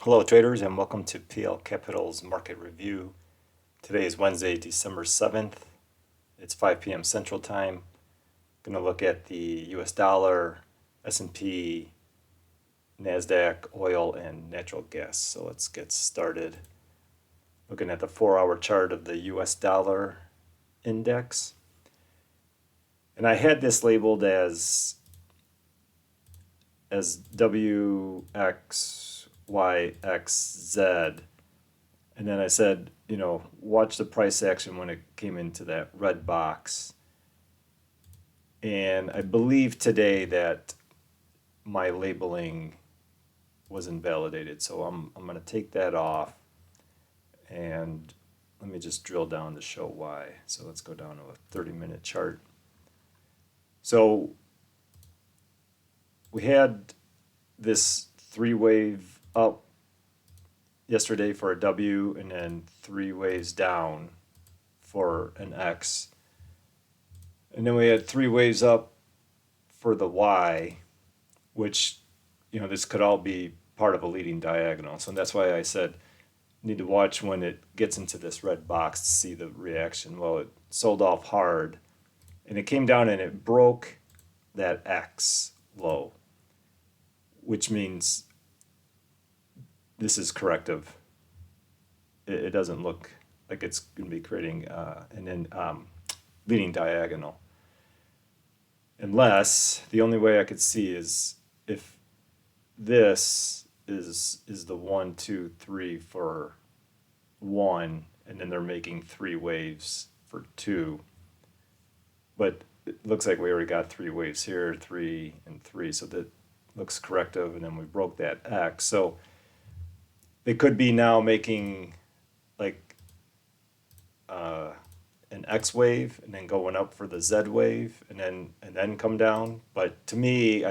Hello traders and welcome to PL Capital's Market Review. Today is Wednesday, December 7th. It's 5 p.m. Central Time. Going to look at the US dollar, S&P, Nasdaq, oil, and natural gas. So let's get started. Looking at the 4-hour chart of the US dollar index. And I had this labeled as WXYXZ. And then I said, watch the price action when it came into that red box. And I believe today that my labeling was invalidated. So I'm going to take that off. And let me just drill down to show why. So let's go down to a 30-minute chart. So we had this three-wave up yesterday for a W and then three waves down for an X. And then we had three waves up for the Y, which, this could all be part of a leading diagonal. So that's why I said need to watch when it gets into this red box to see the reaction. Well, it sold off hard and it came down and it broke that X low, which means this is corrective. It doesn't look like it's going to be creating leading diagonal. Unless the only way I could see is if this is the 1, 2, 3 for 1, and then they're making three waves for 2. But it looks like we already got three waves here, 3 and 3, so that looks corrective, and then we broke that X. So they could be now making like an X wave and then going up for the Z wave and then come down. But to me,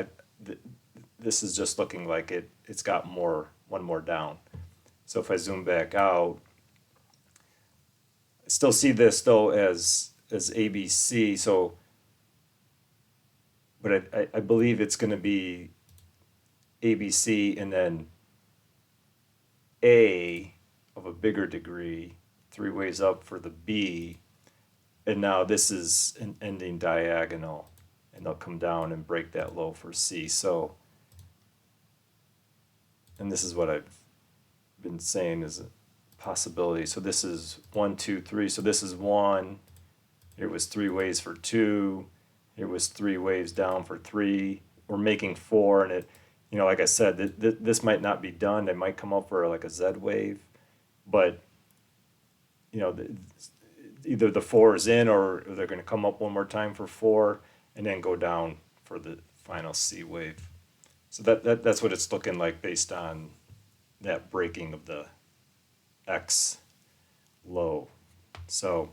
this is just looking like it's got one more down. So if I zoom back out, I still see this though as ABC. So, but I believe it's going to be ABC and then A of a bigger degree, three ways up for the B, and now this is an ending diagonal, and they'll come down and break that low for C. So, and this is what I've been saying is a possibility. So this is 1, 2, 3. So this is 1. Here was three waves for 2. Here was three waves down for 3. We're making 4, and it, like I said, this might not be done. They might come up for like a Z wave, but either the 4 is in or they're going to come up one more time for 4 and then go down for the final C wave. So that's what it's looking like based on that breaking of the X low. So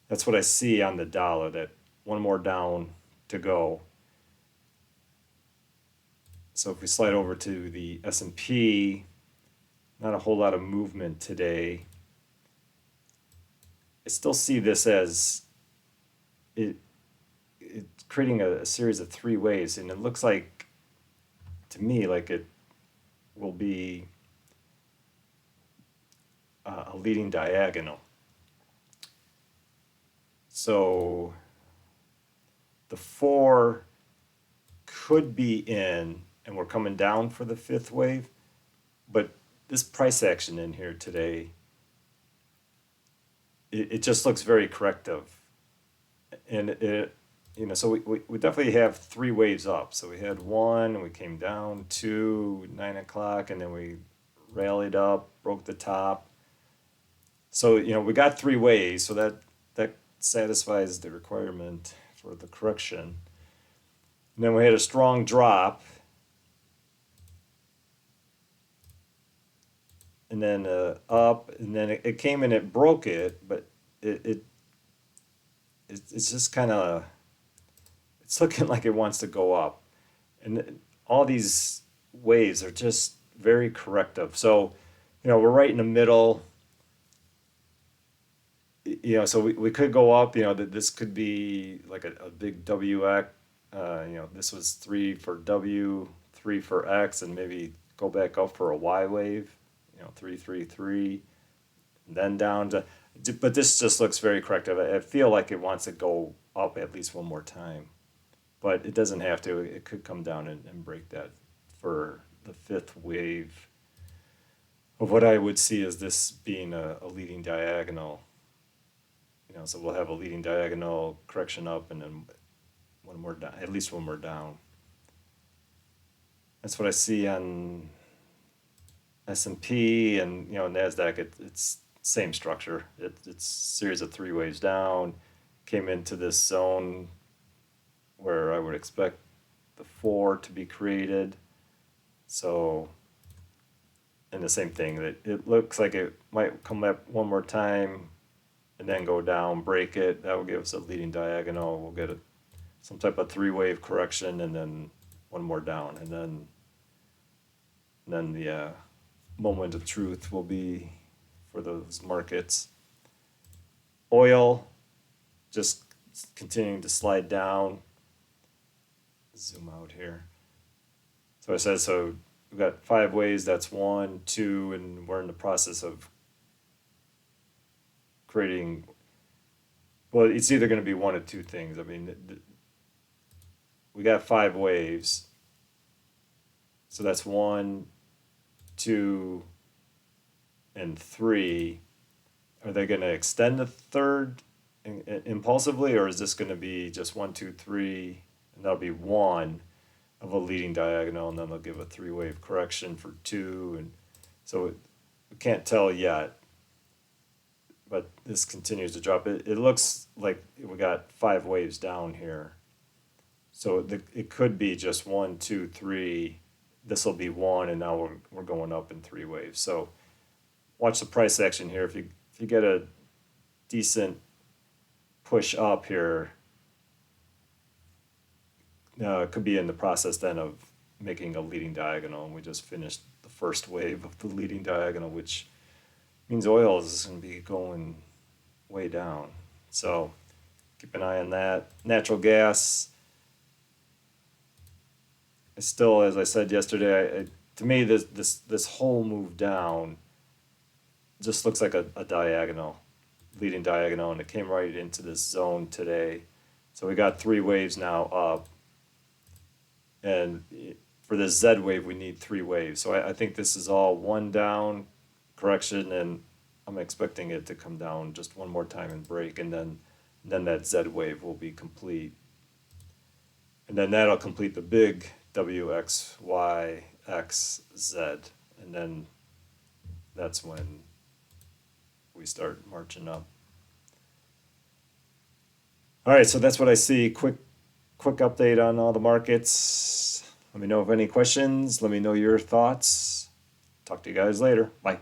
that's what I see on the dollar, that one more down to go. So if we slide over to the S&P, not a whole lot of movement today. I still see this as it's creating a series of three waves, and it looks like, to me, like it will be a leading diagonal. So the 4 could be in, and we're coming down for the fifth wave, but this price action in here today, it just looks very corrective. And so we definitely have three waves up. So we had 1 and we came down, 2, 9 o'clock, and then we rallied up, broke the top. So we got three waves, so that satisfies the requirement for the correction. And then we had a strong drop, and then up, and then it came and it broke it, but it's just kind of, it's looking like it wants to go up, and all these waves are just very corrective. So we're right in the middle. So we could go up. This could be like a big WX. This was 3 for W, 3 for X, and maybe go back up for a Y wave, 333, and then down to, but this just looks very corrective. I feel like it wants to go up at least one more time, but it doesn't have to. It could come down and break that for the fifth wave of what I would see as this being a leading diagonal. So we'll have a leading diagonal correction up and then one more down, at least one more down. That's what I see on S&P and Nasdaq. It's same structure. It's a series of three waves down. Came into this zone where I would expect the 4 to be created. So, and the same thing, that it looks like it might come up one more time and then go down, break it. That will give us a leading diagonal. We'll get some type of three-wave correction and then one more down. And then the moment of truth will be for those markets. Oil just continuing to slide down. Zoom out here. So I said, so we've got 5 waves. That's 1, 2, and we're in the process of creating, well, it's either going to be one of two things. I mean, we got 5 waves. So that's 1, 2, and 3. Are they going to extend the third impulsively, or is this going to be just 1, 2, 3, and that'll be 1 of a leading diagonal, and then they'll give a 3-wave correction for 2, and so we can't tell yet. But this continues to drop. It looks like we got 5 waves down here. So it could be just 1, 2, 3. This will be 1, and now we're going up in 3 waves. So watch the price action here. If you get a decent push up here, it could be in the process then of making a leading diagonal. And we just finished the first wave of the leading diagonal, which means oil is going to be going way down. So keep an eye on that. Natural gas, still, as I said yesterday, to me this whole move down just looks like a diagonal, leading diagonal, and it came right into this zone today. So we got 3 waves now up, and for this Z wave we need 3 waves. So I think this is all one down correction, and I'm expecting it to come down just one more time and break, and then that Z wave will be complete, and then that'll complete the big W, X, Y, X, Z, and then that's when we start marching up. All right, so that's what I see. Quick update on all the markets. Let me know if any questions. Let me know your thoughts. Talk to you guys later. Bye.